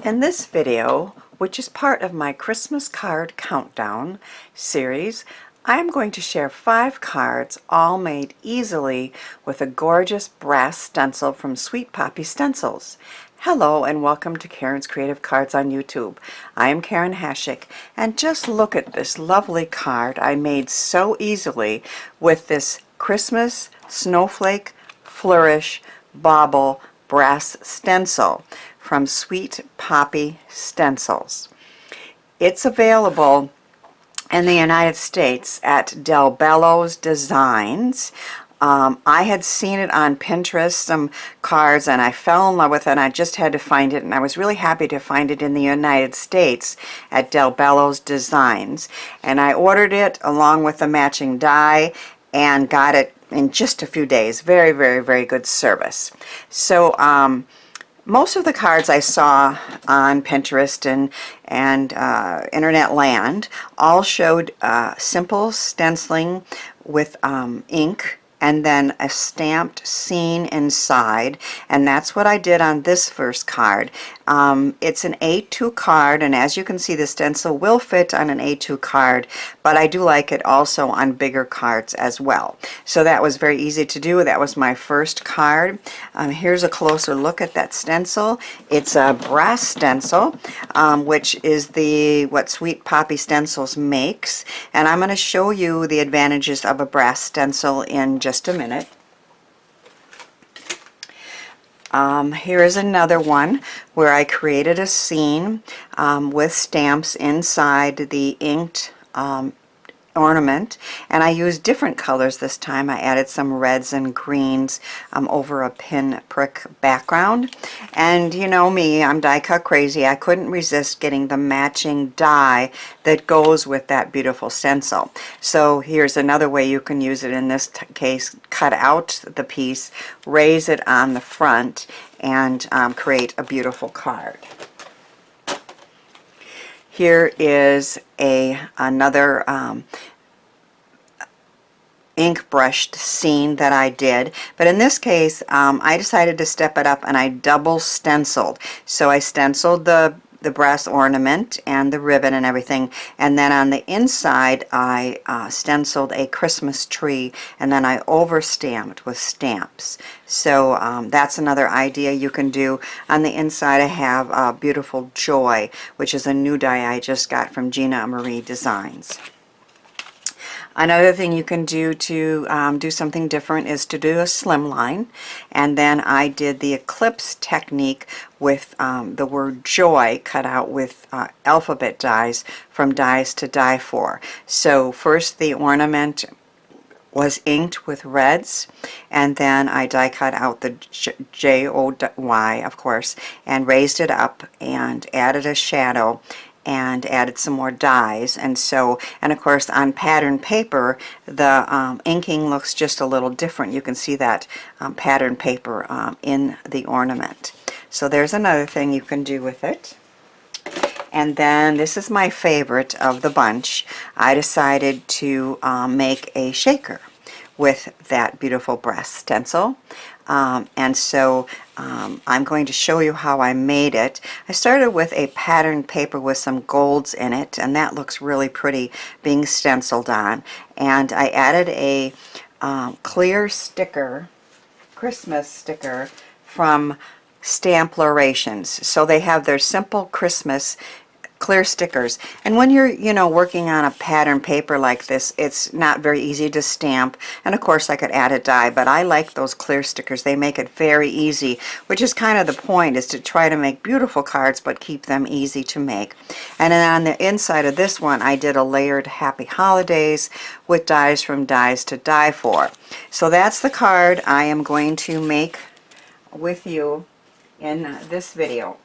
In this video, which is part of my Christmas card countdown series, I'm going to share 5 cards all made easily with a gorgeous brass stencil from Sweet Poppy Stencils. Hello and welcome to Karen's Creative Cards on YouTube. I am Karen Hashik, and just look at this lovely card I made so easily with this Christmas Snowflake Flourish Bauble brass stencil from Sweet Poppy Stencils. It's available in the United States at Del Bellows Designs. I had seen it on Pinterest, some cards, and I fell in love with it, and I just had to find it, and I was really happy to find it in the United States at Del Bellows Designs. And I ordered it along with the matching die and got it in just a few days. Very, very, very good service. So most of the cards I saw on Pinterest and internet land all showed simple stenciling with ink and then a stamped scene inside, and that's what I did on this first card. It's an A2 card, and as you can see, the stencil will fit on an A2 card, but I do like it also on bigger cards as well. So that was very easy to do. That was my first card. Here's a closer look at that stencil. It's a brass stencil, which is what Sweet Poppy Stencils makes, and I'm going to show you the advantages of a brass stencil in just a minute. Here is another one where I created a scene with stamps inside the inked ornament, and I used different colors this time. I added some reds and greens over a pin prick background, and you know me, I'm die cut crazy. I couldn't resist getting the matching die that goes with that beautiful stencil. So here's another way you can use it. In this case, cut out the piece, raise it on the front, and create a beautiful card. Here is another ink brushed scene that I did, but in this case I decided to step it up and I double stenciled. So I stenciled the brass ornament and the ribbon and everything, and then on the inside I stenciled a Christmas tree, and then I over stamped with stamps. So that's another idea you can do. On the inside I have Beautiful Joy, which is a new die I just got from Gina Marie Designs. Another thing you can do to do something different is to do a slimline, and then I did the eclipse technique with the word joy cut out with alphabet dies from Dies to Die For. So first the ornament was inked with reds, and then I die cut out the J-O-Y, of course, and raised it up and added a shadow and added some more dyes. And of course on pattern paper the inking looks just a little different. You can see that pattern paper in the ornament. So there's another thing you can do with it. And then this is my favorite of the bunch. I decided to make a shaker with that beautiful brass stencil. I'm going to show you how I made it. I started with a pattern paper with some golds in it, and that looks really pretty being stenciled on. And I added a clear sticker, Christmas sticker from Stamplorations. So they have their simple Christmas clear stickers, and when you're working on a pattern paper like this, it's not very easy to stamp, and of course I could add a die, but I like those clear stickers. They make it very easy, which is kind of the point, is to try to make beautiful cards but keep them easy to make. And then on the inside of this one I did a layered Happy Holidays with dies from Dies to Die For. So that's the card I am going to make with you in this video.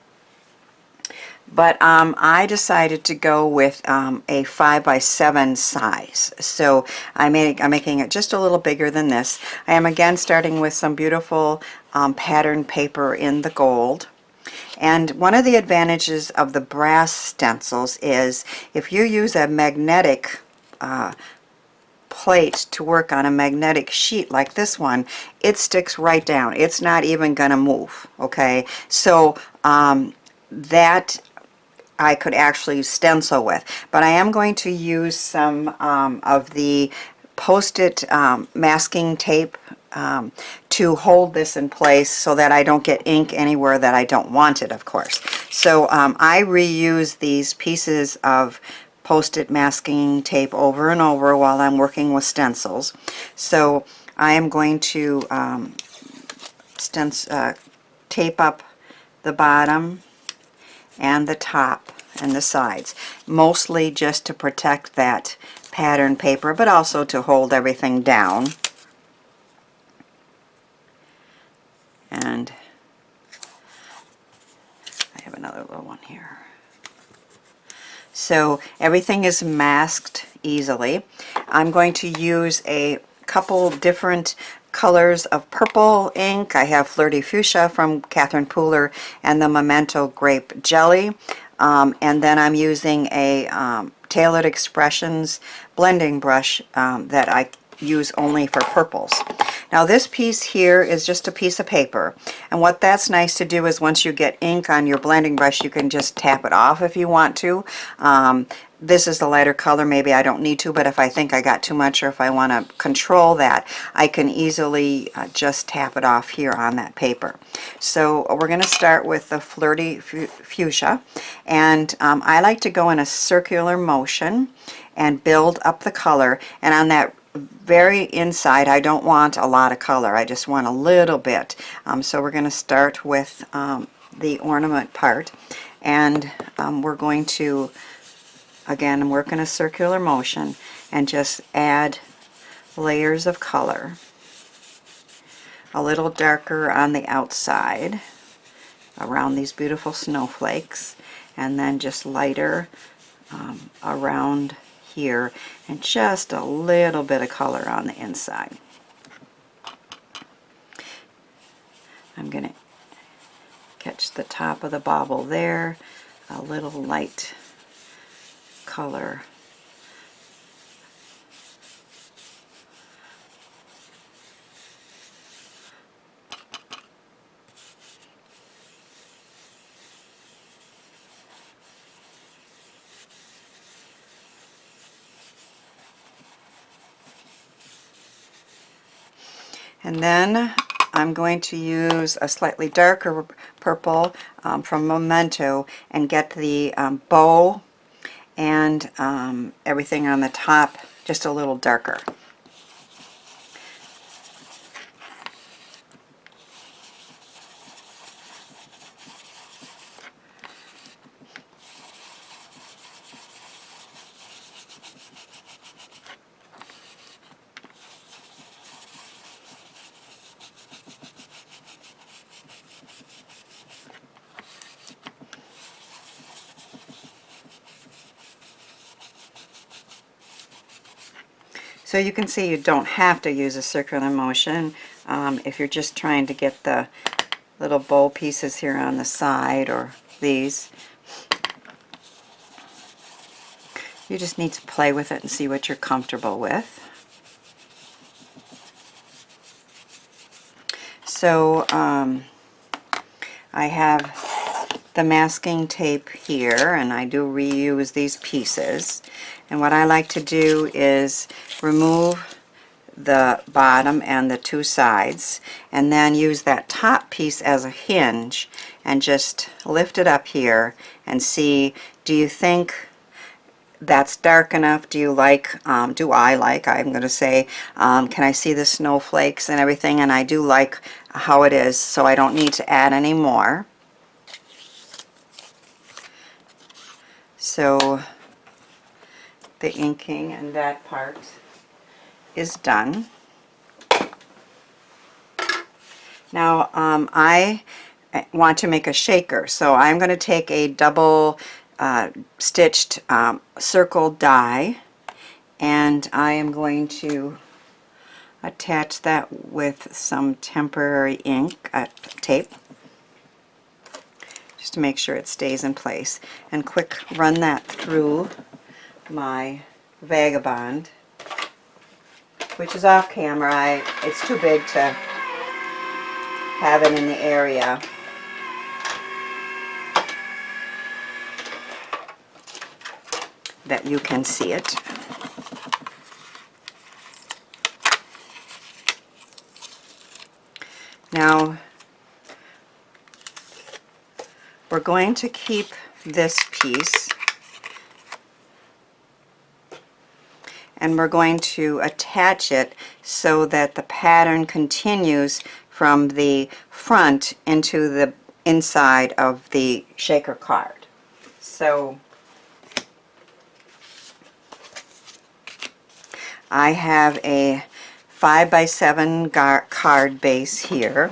But I decided to go with a 5x7 size. So I'm making it just a little bigger than this. I am again starting with some beautiful pattern paper in the gold. And one of the advantages of the brass stencils is if you use a magnetic plate to work on a magnetic sheet like this one, it sticks right down. It's not even going to move, okay? So that I could actually stencil with. But I am going to use some of the Post-it masking tape to hold this in place so that I don't get ink anywhere that I don't want it, of course. So I reuse these pieces of Post-it masking tape over and over while I'm working with stencils. So I am going to tape up the bottom and the top and the sides, mostly just to protect that pattern paper, but also to hold everything down. And I have another little one here. So everything is masked easily. I'm going to use a couple different colors of purple ink. I have Flirty Fuchsia from Catherine Pooler and the Memento Grape Jelly. And then I'm using a Tailored Expressions blending brush that I use only for purples. Now this piece here is just a piece of paper, and what that's nice to do is once you get ink on your blending brush, you can just tap it off if you want to. This is the lighter color, maybe I don't need to, but if I think I got too much or if I want to control that, I can easily just tap it off here on that paper. So we're going to start with the Flirty Fuchsia, and I like to go in a circular motion and build up the color, and on that very inside I don't want a lot of color, I just want a little bit. So we're going to start with the ornament part, and we're going to again work in a circular motion and just add layers of color, a little darker on the outside around these beautiful snowflakes, and then just lighter around here, and just a little bit of color on the inside. I'm going to catch the top of the bauble there, a little light color. And then I'm going to use a slightly darker purple from Memento and get the bow and everything on the top just a little darker. So you can see you don't have to use a circular motion if you're just trying to get the little bow pieces here on the side or these. You just need to play with it and see what you're comfortable with. So I have the masking tape here, and I do reuse these pieces. And what I like to do is remove the bottom and the two sides, and then use that top piece as a hinge and just lift it up here and see, do you think that's dark enough? Do you like, I'm going to say, can I see the snowflakes and everything? And I do like how it is, so I don't need to add any more. So the inking and that part is done. Now I want to make a shaker, so I'm going to take a double stitched circle die, and I am going to attach that with some temporary ink tape just to make sure it stays in place, and quick run that through my Vagabond, which is off camera. It's too big to have it in the area. that you can see it. Now, we're going to keep this piece, and we're going to attach it so that the pattern continues from the front into the inside of the shaker card. So I have a 5x7 card base here,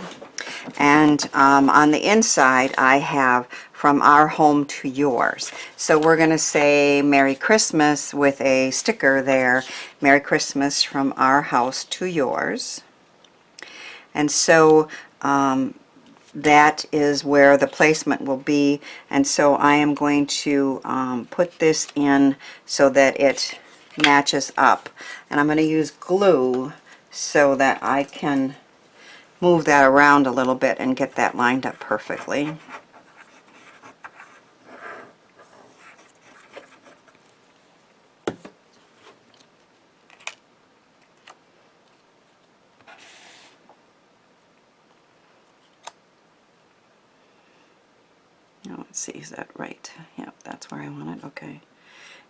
and on the inside I have from our home to yours. So we're going to say Merry Christmas with a sticker there, Merry Christmas from our house to yours. And so that is where the placement will be, and so I am going to put this in so that it matches up, and I'm going to use glue so that I can move that around a little bit and get that lined up perfectly. Now let's see, is that right? Yep, that's where I want it. Okay.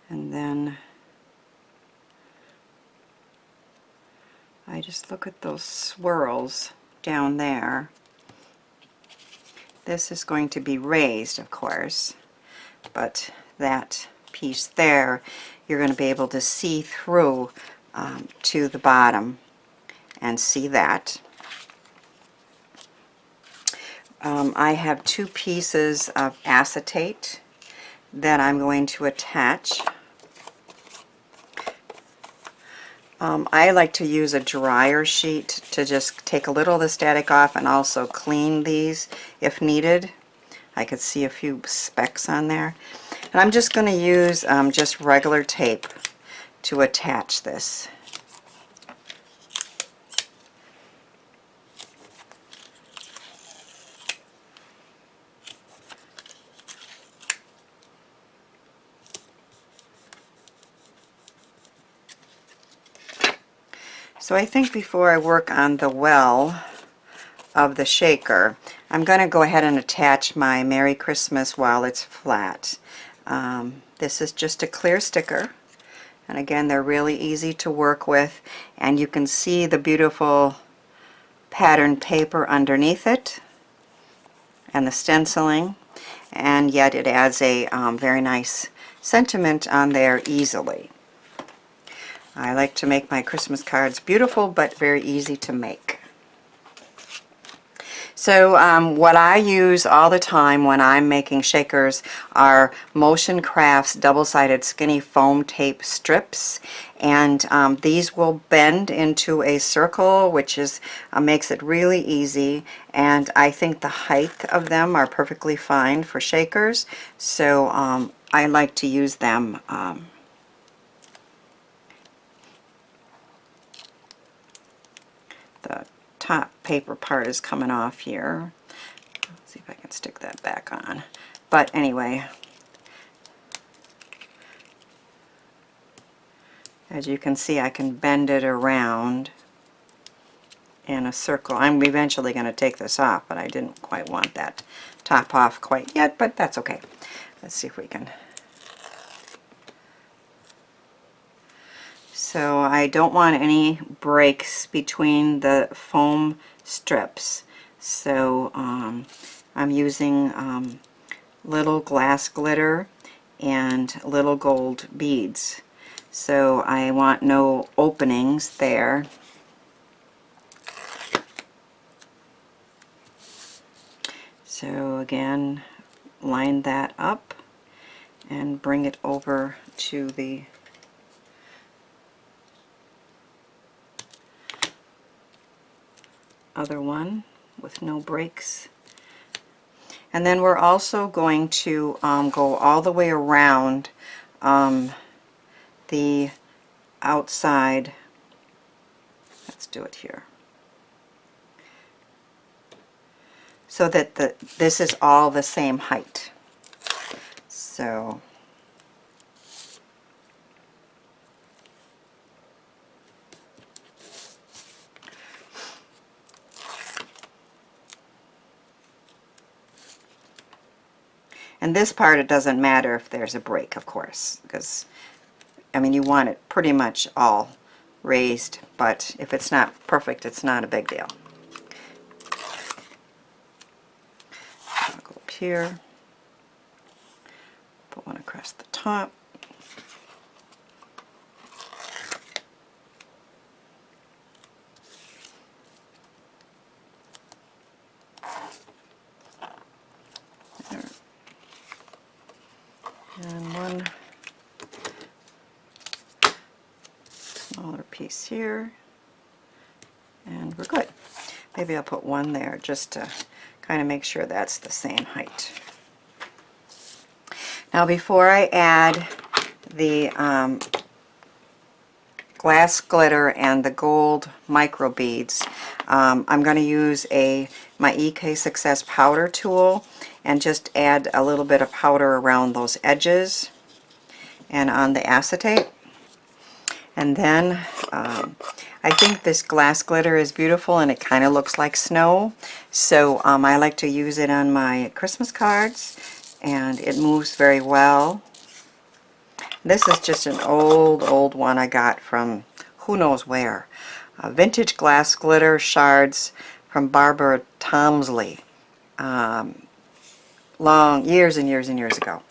And then I just look at those swirls down there. This is going to be raised, of course, but that piece there, you're going to be able to see through to the bottom and see that. I have 2 pieces of acetate that I'm going to attach. I like to use a dryer sheet to just take a little of the static off and also clean these if needed. I could see a few specks on there. And I'm just going to use just regular tape to attach this. So I think before I work on the well of the shaker, I'm going to go ahead and attach my Merry Christmas while it's flat. This is just a clear sticker, and again, they're really easy to work with, and you can see the beautiful pattern paper underneath it and the stenciling, and yet it adds a very nice sentiment on there easily. I like to make my Christmas cards beautiful but very easy to make. So what I use all the time when I'm making shakers are Motion Crafts double-sided skinny foam tape strips, and these will bend into a circle, which is makes it really easy, and I think the height of them are perfectly fine for shakers, so I like to use them. The top paper part is coming off here. Let's see if I can stick that back on. But anyway, as you can see, I can bend it around in a circle. I'm eventually going to take this off, but I didn't quite want that top off quite yet, but that's okay. Let's see if we can. So I don't want any breaks between the foam strips, so I'm using little glass glitter and little gold beads. So I want no openings there. So again, line that up and bring it over to the other one with no breaks. And then we're also going to go all the way around the outside. Let's do it here. So that this is all the same height. So And this part, it doesn't matter if there's a break, of course, because I mean, you want it pretty much all raised, but if it's not perfect, it's not a big deal. I'll go up here, put one across the top. And one smaller piece here, and we're good. Maybe I'll put one there just to kind of make sure that's the same height. Now before I add the glass glitter and the gold micro beads, I'm going to use my EK Success powder tool and just add a little bit of powder around those edges and on the acetate. And then I think this glass glitter is beautiful and it kind of looks like snow, so I like to use it on my Christmas cards, and it moves very well. This is just an old one I got from who knows where. Vintage glass glitter shards from Barbara Tomsley. Long years and years and years ago,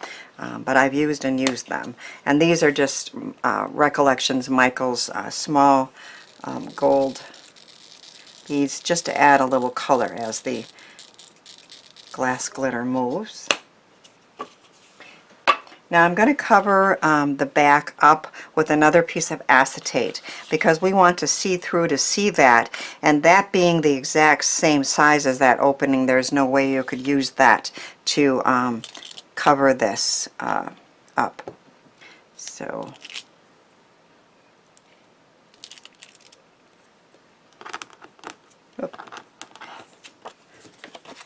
but I've used them, and these are just Recollections Michael's small gold beads, just to add a little color as the glass glitter moves. Now I'm going to cover the back up with another piece of acetate because we want to see through to see that, and that being the exact same size as that opening, there's no way you could use that to cover this up. So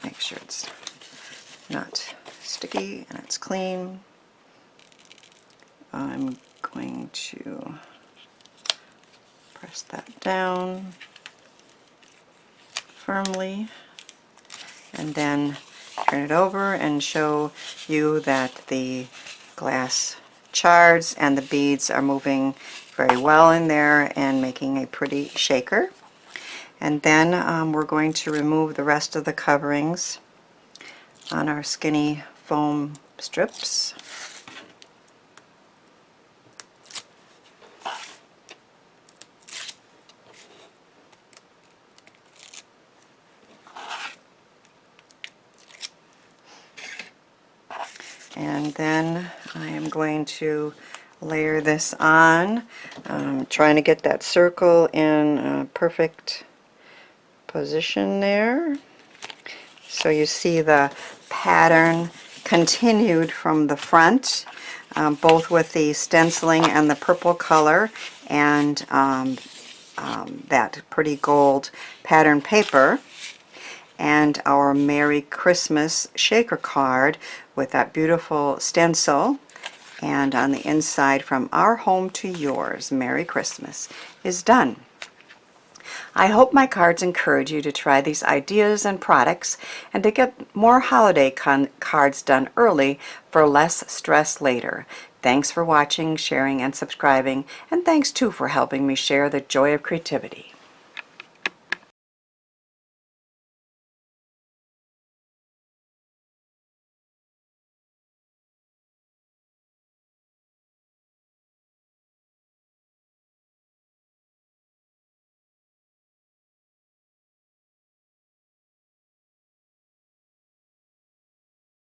make sure it's not sticky and it's clean. I'm going to press that down firmly and then turn it over and show you that the glass shards and the beads are moving very well in there and making a pretty shaker. And then we're going to remove the rest of the coverings on our skinny foam strips. And then I am going to layer this on, trying to get that circle in a perfect position there. So you see the pattern continued from the front, both with the stenciling and the purple color and that pretty gold pattern paper, and our Merry Christmas shaker card with that beautiful stencil, and on the inside, from our home to yours, Merry Christmas, is done. I hope my cards encourage you to try these ideas and products and to get more holiday cards done early for less stress later. Thanks for watching, sharing, and subscribing, and thanks too for helping me share the joy of creativity.